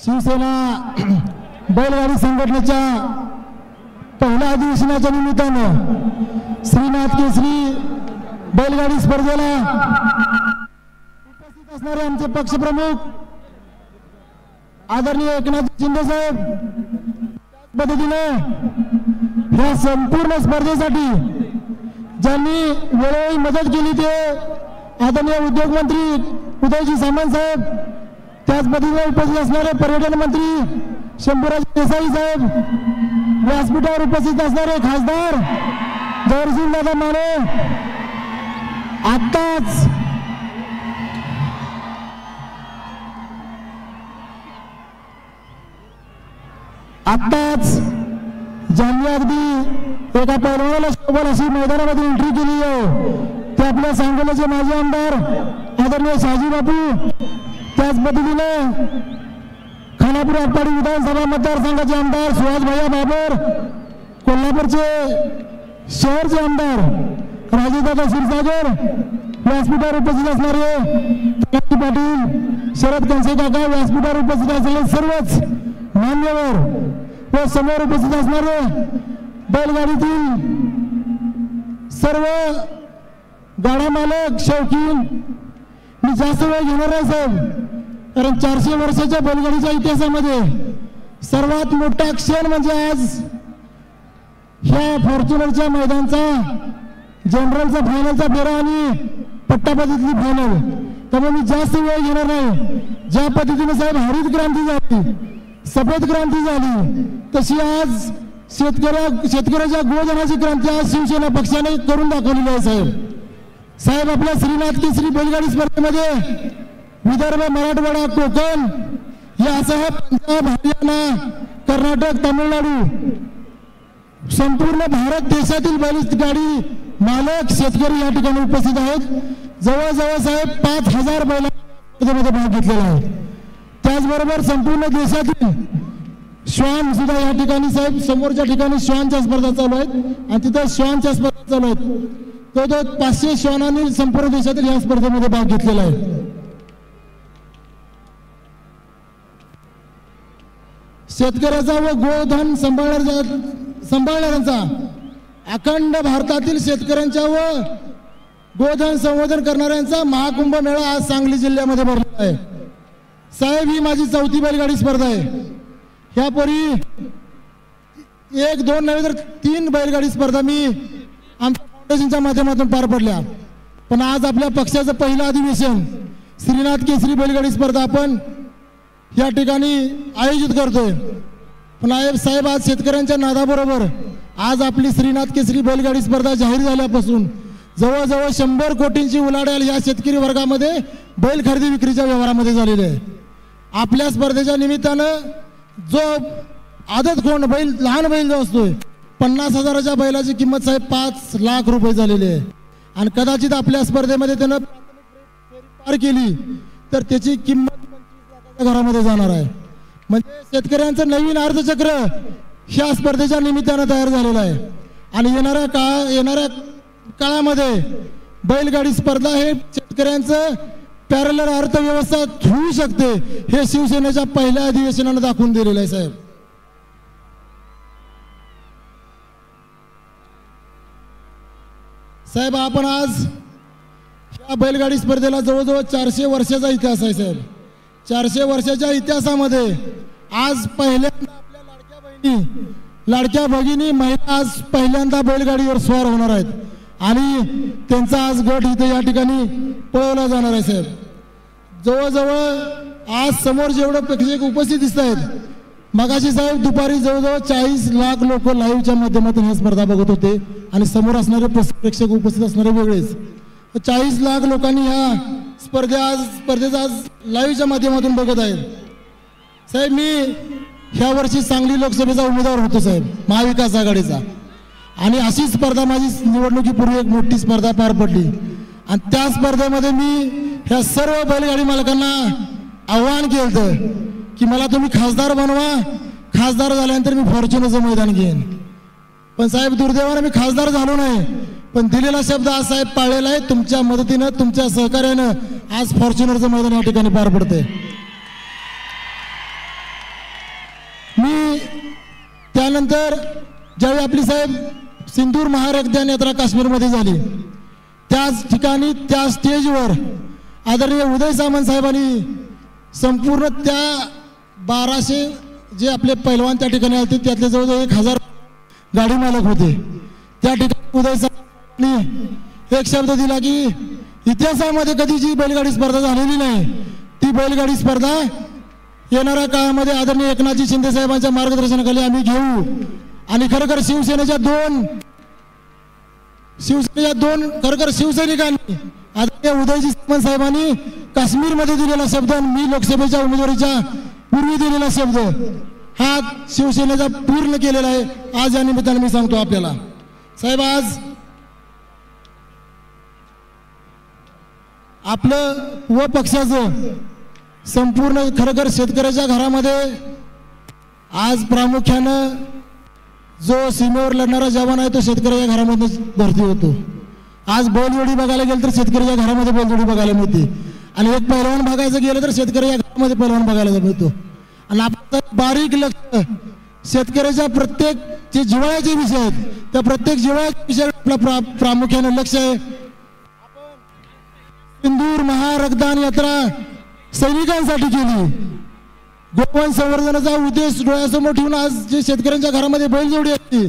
शिवसेना बैलगाडी संघटनेच्या पहिल्या अधिवेशनाच्या निमित्तानं श्रीनाथ केसरी बैलगाडी स्पर्धेला उपस्थित असणारे आमचे पक्षप्रमुख आदरणीय एकनाथ शिंदे साहेब, पद्धतीने या संपूर्ण स्पर्धेसाठी ज्यांनी वेळोवेळी मदत केली ते आदरणीय उद्योग मंत्री उदयजी सामंत साहेब, त्याच पद्धतीने उपस्थित असणारे पर्यटन मंत्री शंभूराज देसाई साहेब, व्यासपीठावर उपस्थित असणारे खासदार जयसिंग दादा माने, आत्ताच ज्यांनी अगदी एका पैलवानाला शोभल अशी मैदानामध्ये एंट्री केली आहे ते आपल्या सांगोल्याचे माजी आमदार आदरणीय शहाजी बापू, त्याच पद्धतीने खानापूर आटपाडी विधानसभा मतदारसंघाचे आमदार सुहास भैया बाबर, कोल्हापूरचे शहरचे आमदार राजेदादा क्षीरसागर, व्यासपीठावर उपस्थित असणारे तलाठी पाटील, शरद कंसे काका, व्यासपीठावर उपस्थित असलेले सर्वच मान्यवर व समोर उपस्थित असणारे बैलगाडीतील सर्व गाडा मालक शौकीन, मी जास्त वेळ घेणार नाही साहेब, कारण 400 वर्षाच्या बैलगाडीच्या इतिहासामध्ये सर्वात मोठा क्षण म्हणजे आज ह्या फॉर्च्युनरच्या मैदानचा जनरलचा फायनलचा फेरा आणि पट्टापद्धतीतली फायनल, त्यामुळे मी जास्त वेळ घेणार नाही. ज्या पद्धतीने साहेब हरित क्रांती झाली, सफेद क्रांती झाली, तशी आज शेतकऱ्याच्या गोधनाची क्रांती आज शिवसेना पक्षाने करून दाखवलेली आहे. साहेब आपल्या श्रीनाथ केसरी बैलगाडी स्पर्धेमध्ये विदर्भ, मराठवाडा, कोकण यासह पंजाब, हरियाणा, कर्नाटक, तामिळनाडू संपूर्ण भारत देशातील बैलगाडी मालक शेतकरी या ठिकाणी उपस्थित आहेत. जवळजवळ साहेब 5000 बैलांमध्ये भाग घेतलेला आहे. त्याचबरोबर संपूर्ण देशातील श्वान सुद्धा या ठिकाणी साहेब समोरच्या ठिकाणी श्वानच्या स्पर्धा चालू आहेत आणि तिथे श्वानच्या स्पर्धा चालू आहेत. तो 500 श्वानांनी संपूर्ण देशातील या स्पर्धेमध्ये भाग घेतलेला आहे. शेतकऱ्याचा व गोधन सांभाळणाऱ्यांचा अखंड भारतातील शेतकऱ्यांच्या व गोधन संवर्धन करणाऱ्यांचा महाकुंभ मेळा आज सांगली जिल्ह्यामध्ये भरला आहे. साहेब ही माझी 4थी बैलगाडी स्पर्धा आहे. ह्यापूर्वी 1, 2 नव्हे तर 3 बैलगाडी स्पर्धा मी आमच्या फाउंडेशनच्या माध्यमातून पार पडल्या. पण आज आपल्या पक्षाचं पहिलं अधिवेशन श्रीनाथ केसरी बैलगाडी स्पर्धा आपण या ठिकाणी आयोजित करतोय. पण साहेब आज शेतकऱ्यांच्या नादाबरोबर आज आपली श्रीनाथ केसरी बैलगाडी स्पर्धा जाहीर झाल्यापासून जवळजवळ 100 कोटींची उलाढाल या शेतकरी वर्गामध्ये बैल खरेदी विक्रीच्या व्यवहारामध्ये झालेली आहे. आपल्या स्पर्धेच्या निमित्तानं जो आदत कोण बैल, लहान बैल जो असतोय 50,000च्या बैलाची किंमत साहेब 5 लाख रुपये झालेली आहे. आणि कदाचित आपल्या स्पर्धेमध्ये त्यानं पार केली तर त्याची किंमत 25 लाखाच्या घरामध्ये जाणार आहे. म्हणजे शेतकऱ्यांचं नवीन अर्थचक्र ह्या स्पर्धेच्या निमित्तानं तयार झालेलं आहे. आणि येणाऱ्या काळामध्ये बैलगाडी स्पर्धा हे शेतकऱ्यांचं पॅरलर अर्थव्यवस्था होऊ शकते हे शिवसेनेच्या पहिल्या अधिवेशनाने दाखवून दिलेलं आहे. साहेब आपण आज या बैलगाडी स्पर्धेला जवळजवळ 400 वर्षाचा इतिहास आहे. साहेब 400 वर्षाच्या इतिहासामध्ये आज पहिल्यांदा आपल्या लाडक्या भगिनी महिला आज पहिल्यांदा बैलगाडीवर स्वार होणार आहेत आणि त्यांचा आज गट इथे या ठिकाणी पळवला जाणार आहे. साहेब जवळजवळ आज समोर जेवढं प्रेक्षक उपस्थित दिसत आहेत, मगाशी साहेब दुपारी जवळजवळ 40 लाख लोक लाईव्हच्या माध्यमातून ही स्पर्धा बघत होते आणि समोर असणारे प्रेक्षक उपस्थित असणारे वेगळेच. 40 लाख लोकांनी ह्या स्पर्धेचा आज लाईव्हच्या माध्यमातून बघत आहेत. साहेब मी ह्या वर्षी सांगली लोकसभेचा उमेदवार होतो साहेब, महाविकास आघाडीचा, आणि अशी स्पर्धा माझी निवडणुकीपूर्वी एक मोठी स्पर्धा पार पडली. आणि त्या स्पर्धेमध्ये मी ह्या सर्व बैलगाडी मालकांना आव्हान केलं की मला तुम्ही खासदार बनवा, खासदार झाल्यानंतर मी फॉर्च्युनरचं मैदान घेईन. पण साहेब दुर्दैवाने मी खासदार झालो नाही, पण दिलेला शब्द आज साहेब पाळलेला आहे. तुमच्या मदतीनं, तुमच्या सहकार्यानं आज फॉर्च्युनरचं मैदान या ठिकाणी पार पडते. त्यानंतर ज्यावेळी आपली साहेब सिंदूर महारक्तदान यात्रा काश्मीरमध्ये झाली, त्याच ठिकाणी त्या स्टेजवर आदरणीय उदय सामंत साहेबांनी संपूर्ण त्या 1200 जे आपले पैलवान त्या ठिकाणी आले त्यातले जवळजवळ 1000 गाडी मालक होते. त्या ठिकाणी उदय सामंतांनी एक शब्द दिला की इतिहासामध्ये कधी जी बैलगाडी स्पर्धा झालेली नाही ती बैलगाडी स्पर्धा येणाऱ्या काळामध्ये आदरणीय एकनाथजी शिंदे साहेबांच्या मार्गदर्शनाखाली आम्ही घेऊ. आणि खरोखर शिवसेनेच्या दोन शिवसैनिकांनी आदरणीय उदयजी सामंत साहेबांनी काश्मीरमध्ये दिलेला शब्द, मी लोकसभेच्या उमेदवारीच्या पूर्वी दिलेला शब्द हा शिवसेनेचा पूर्ण केलेला आहे. आज या निमित्ताने मी सांगतो आपल्याला साहेब, आज आपलं व पक्षाचं संपूर्ण खरोखर शेतकऱ्याच्या घरामध्ये आज प्रामुख्यानं जो सीमेवर लढणारा जवान आहे तो शेतकऱ्याच्या घरामध्ये भरती होतो. आज बैलजोडी बघायला गेलं तर शेतकऱ्याच्या घरामध्ये बैलजोडी बघायला मिळते आणि एक पैलवान बघायचं गेलं तर शेतकऱ्याच्या घरामध्ये पैलवान बघायला मिळतो. आणि आपलं बारीक लक्ष शेतकऱ्याच्या प्रत्येक जे जिव्हाळ्याचे विषय आहेत त्या प्रत्येक जिव्हाळ्याच्या विषयावर आपलं प्रामुख्याने लक्ष आहे. सिंदूर महारक्तदान यात्रा सैनिकांसाठी केली. गोवंश संवर्धनाचा उद्देश डोळ्यासमोर ठेवून आज जे शेतकऱ्यांच्या घरामध्ये बैलजोडी असते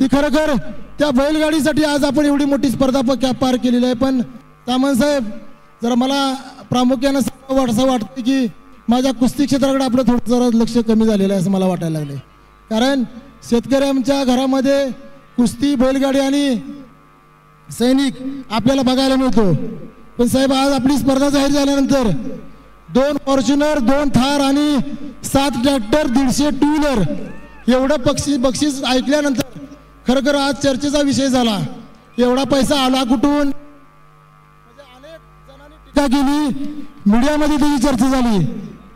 ती खरोखर त्या बैलगाडीसाठी आज आपण एवढी मोठी स्पर्धा पार केलेली आहे. पण सामंत साहेब, जरा मला प्रामुख्यानं असं वाटतं की माझ्या कुस्ती क्षेत्राकडे आपलं थोडं जरा लक्ष कमी झालेलं आहे असं मला वाटायला लागले. कारण शेतकऱ्यांच्या घरामध्ये कुस्ती, बैलगाडी आणि सैनिक आपल्याला बघायला मिळतो. पण साहेब, आज आपली स्पर्धा जाहीर झाल्यानंतर 2 फॉर्च्युनर, 2 थार आणि 7 ट्रॅक्टर, 150 टू व्हीलर एवढं बक्षीस ऐकल्यानंतर खरोखर आज चर्चेचा विषय झाला. एवढा पैसा आला कुठून? अनेक जणांनी टीका केली, मीडियामध्ये त्याची चर्चा झाली.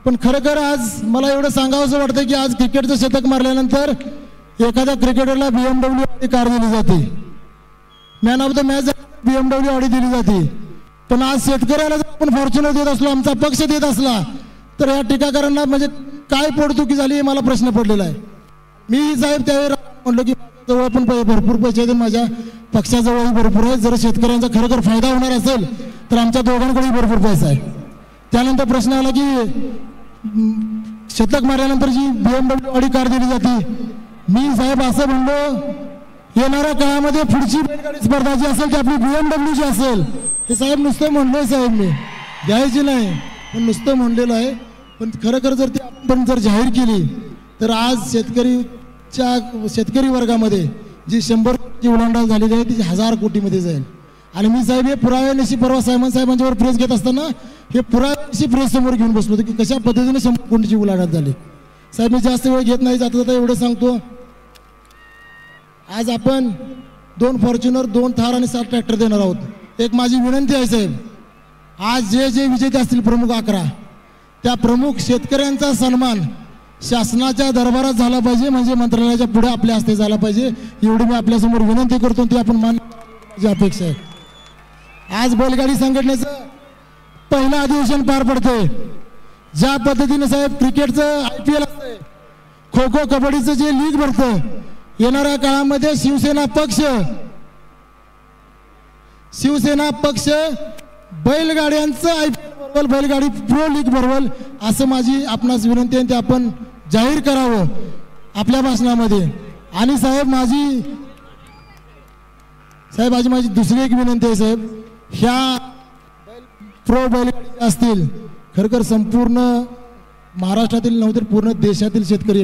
पण खरोखर आज मला एवढं सांगावंसं वाटतं की आज क्रिकेटचं शतक मारल्यानंतर एखाद्या क्रिकेटरला BMW कार दिली जाते, man of the match BMW Audi दिली जाते. पण आज शेतकऱ्याला जर आपण फॉर्च्युनर देत असलो, आमचा पक्ष देत असला, तर या टीकाकारांना म्हणजे काय पोटदुखी झाली हे मला प्रश्न पडलेला आहे. मी साहेब त्यावेळी म्हणलो की माझ्याजवळ पण भरपूर पैसे आहेत, माझ्या पक्षाजवळही भरपूर आहे. जर शेतकऱ्यांचा खरोखर फायदा होणार असेल तर आमच्या दोघांकडेही भरपूर पैसा आहे. त्यानंतर प्रश्न आला की शतक मारल्यानंतर जी BMW ऑडी कार दिली जाते. मी साहेब असं म्हणलो, येणाऱ्या काळामध्ये पुढची बैलगाडी स्पर्धा जी असेल ती आपली BMW जी असेल. हे साहेब नुसतं म्हणलोय साहेब, मी द्यायची नाही पण नुसतं म्हणलेलं आहे. पण खरोखर जर ती आपण जर जाहीर केली तर आज शेतकरी वर्गामध्ये जी 100 कोटी उलाढाल झालेली आहे ती 1000 कोटीमध्ये जाईल. आणि मी साहेब हे पुराव्यानिशी परवा सायमन साहेबांच्यावर प्रेस घेत असताना हे पुराव्यानिशी प्रेस समोर घेऊन बसलो होतो की कशा पद्धतीने 100 कोटीची उलाढाल झाली. साहेब, मी जास्त वेळ घेत नाही, जाता जाता एवढं सांगतो, आज आपण 2 फॉर्च्युनर, 2 थार आणि 7 ट्रॅक्टर देणार आहोत. एक माझी विनंती आहे साहेब, आज जे विजेते असतील प्रमुख 11 त्या प्रमुख शेतकऱ्यांचा सन्मान शासनाच्या दरबारात झाला पाहिजे, म्हणजे मंत्रालयाच्या पुढे आपल्या हस्ते झाला पाहिजे. एवढी मी आपल्यासमोर विनंती करतो, ती आपण मान्य अपेक्षा आहे. आज बैलगाडी संघटनेचं पहिलं अधिवेशन पार पडतंय. ज्या पद्धतीने साहेब क्रिकेटचं IPL असतंय, खो खो कबड्डीचं जे लीग भरतं, येणाऱ्या काळामध्ये शिवसेना पक्ष बैलगाड्यांचं IPL भरवल, बैलगाडी प्रो लीग भरवल असं माझी आपणास विनंती आहे. ते आपण जाहीर करावं आपल्या भाषणामध्ये. आणि साहेब माझी दुसरी एक विनंती आहे साहेब, ह्या प्रो बैलगाडी असतील खरोखर संपूर्ण महाराष्ट्रातील नव्हते पूर्ण देशातील शेतकरी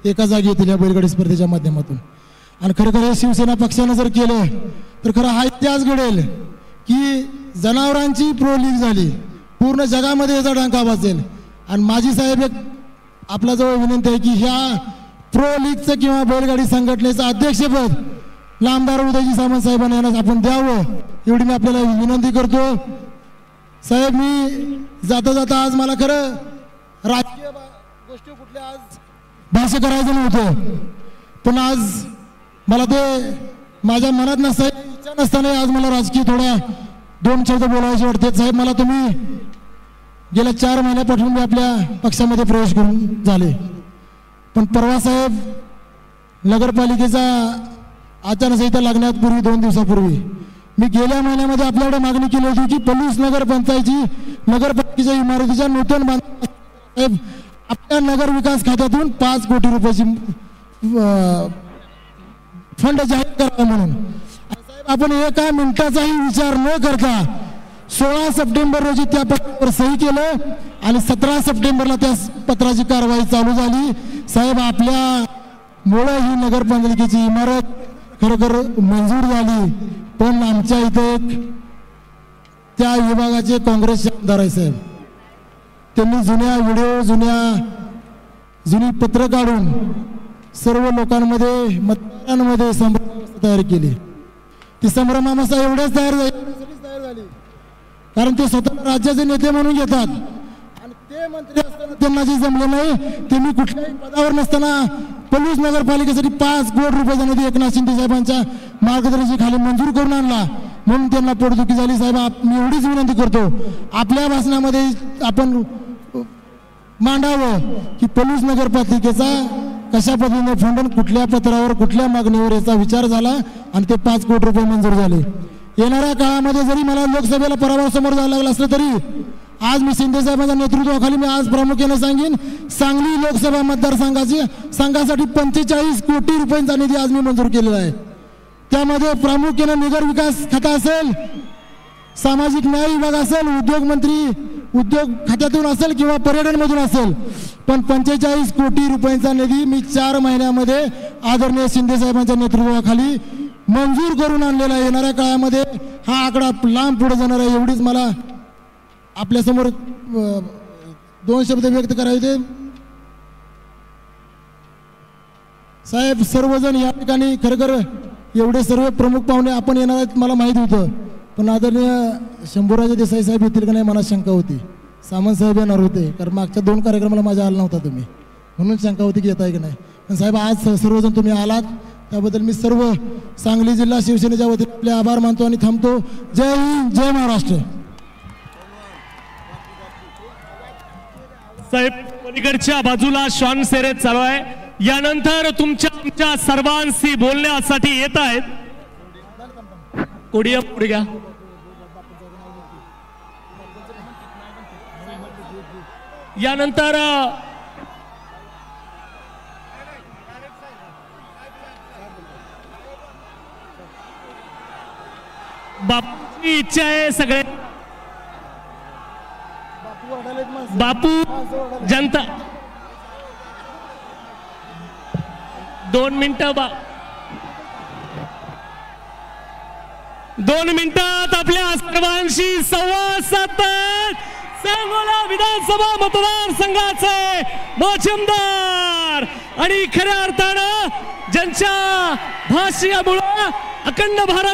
एका जागी येतील या बैलगाडी स्पर्धेच्या माध्यमातून. आणि खरोखर हे शिवसेना पक्षानं जर केलं तर खरं हा इतिहास घडेल की जनावरांची प्रो लीग झाली, पूर्ण जगामध्ये याचा डंका वाजेल. आणि माझी साहेब एक आपल्याजवळ विनंती आहे की ह्या प्रो लीगचं किंवा बैलगाडी संघटनेचं अध्यक्षपद नामदार उदयजी सामंत साहेबांना यांना आपण द्यावं, एवढी मी आपल्याला विनंती करतो. साहेब, मी जाता जाता आज मला खरं राजकीय गोष्टी कुठल्या आज भाष्य करायचं नव्हतं, पण आज मला ते माझ्या मनात इच्छा नसताना आज मला राजकीय थोडा 2 शब्द बोलायचे वाटते. साहेब, मला तुम्ही गेल्या 4 महिन्यापासून मी आपल्या पक्षामध्ये प्रवेश करून झाले. पण परवा साहेब नगरपालिकेचा आचारसंहिता लागण्यापूर्वी 2 दिवसापूर्वी मी गेल्या महिन्यामध्ये आपल्याकडे मागणी केली होती की पलूस नगरपालिकेच्या इमारतीच्या नूतन बांधकाम आपल्या नगर विकास खात्यातून 5 कोटी रुपयाची फंड जाहीर करावा म्हणून। साहेब आपण एका मिनिटाचाही विचार न करता 16 सप्टेंबर रोजी त्या पत्रावर सही केलं आणि 17 सप्टेंबरला त्या पत्राची कारवाई चालू झाली। साहेब आपल्यामुळे ही नगरपालिकेची इमारत खरोखर मंजूर झाली, पण आमच्या इथे त्या विभागाचे काँग्रेसचे आमदार आहे साहेब, त्यांनी जुनी पत्र काढून सर्व लोकांमध्ये मतदारांमध्ये संभ्रमावस्था तयार केली। ती संभ्रमावस्था एवढेच तयार झाली कारण ते स्वतः राज्याचे नेते म्हणून घेतात आणि ते मंत्री असताना त्यांना जे जमले नाही ते मी कुठल्याही पदावर नसताना पलूस नगरपालिकेसाठी 5 कोटी रुपयाचा निधी एकनाथ शिंदे साहेबांच्या मार्गदर्शनाखाली मंजूर करून आणला, म्हणून त्यांना पोटदुखी झाली। साहेब मी एवढीच विनंती करतो आपल्या भाषणामध्ये आपण मांडावं की पलूस नगरपालिकेचा कशा पद्धतीने फंड कुठल्या पत्रावर कुठल्या मागणीवर याचा विचार झाला आणि ते 5 कोटी रुपये मंजूर झाले। येणाऱ्या काळामध्ये जरी मला लोकसभेला पराभव समोर जायला लागला असलं तरी आज मी शिंदे साहेबांच्या नेतृत्वाखाली मी आज प्रामुख्याने सांगेन सांगली लोकसभा मतदारसंघासाठी 45 कोटी रुपयांचा निधी आज मी मंजूर केलेला आहे। त्यामध्ये प्रामुख्याने नगर विकास खाता असेल, सामाजिक न्याय विभाग असेल, उद्योग खात्यातून असेल किंवा पर्यटन मधून असेल, पण 45 कोटी रुपयांचा निधी मी 4 महिन्यामध्ये आदरणीय शिंदे साहेबांच्या नेतृत्वाखाली मंजूर करून आणलेला आहे। येणाऱ्या काळामध्ये हा आकडा लांब पुढे जाणार आहे, एवढीच मला आपल्यासमोर 2 शब्द व्यक्त करायचे। साहेब सर्वजण या ठिकाणी खरखर एवढे सर्व प्रमुख पाहुणे आपण येणार आहेत मला माहिती होतं, पण आदरणीय शंभूराजे देसाई साहेब येतील का नाही मला शंका होती। सामंत साहेब येणार होते कारण मागच्या 2 कार्यक्रमाला माझ्या आला नव्हता तुम्ही, म्हणून शंका होती की येत आहे की नाही। पण साहेब आज सर्वजण तुम्ही आलात त्याबद्दल मी सर्व सांगली जिल्हा शिवसेनेच्या वतीने आपले आभार मानतो आणि थांबतो। जय हिंद, जय महाराष्ट्र। साहेब पलीकडच्या बाजूला श्वान शर्यत चालू आहे, यानंतर आमच्या सर्वांशी बोलण्यासाठी येत आहेत कोडिया पुढे घ्या। यानंतर बापूची इच्छा आहे सगळे बापू जनता 2 मिनिटं 2 मिनिटात आपल्या सर्वांशी संवाद साधतात सांगोला विधानसभा मतदारसंघाचे माचमदार आणि खऱ्या अर्थानं ज्यांच्या भाषणामुळे अखंड भारत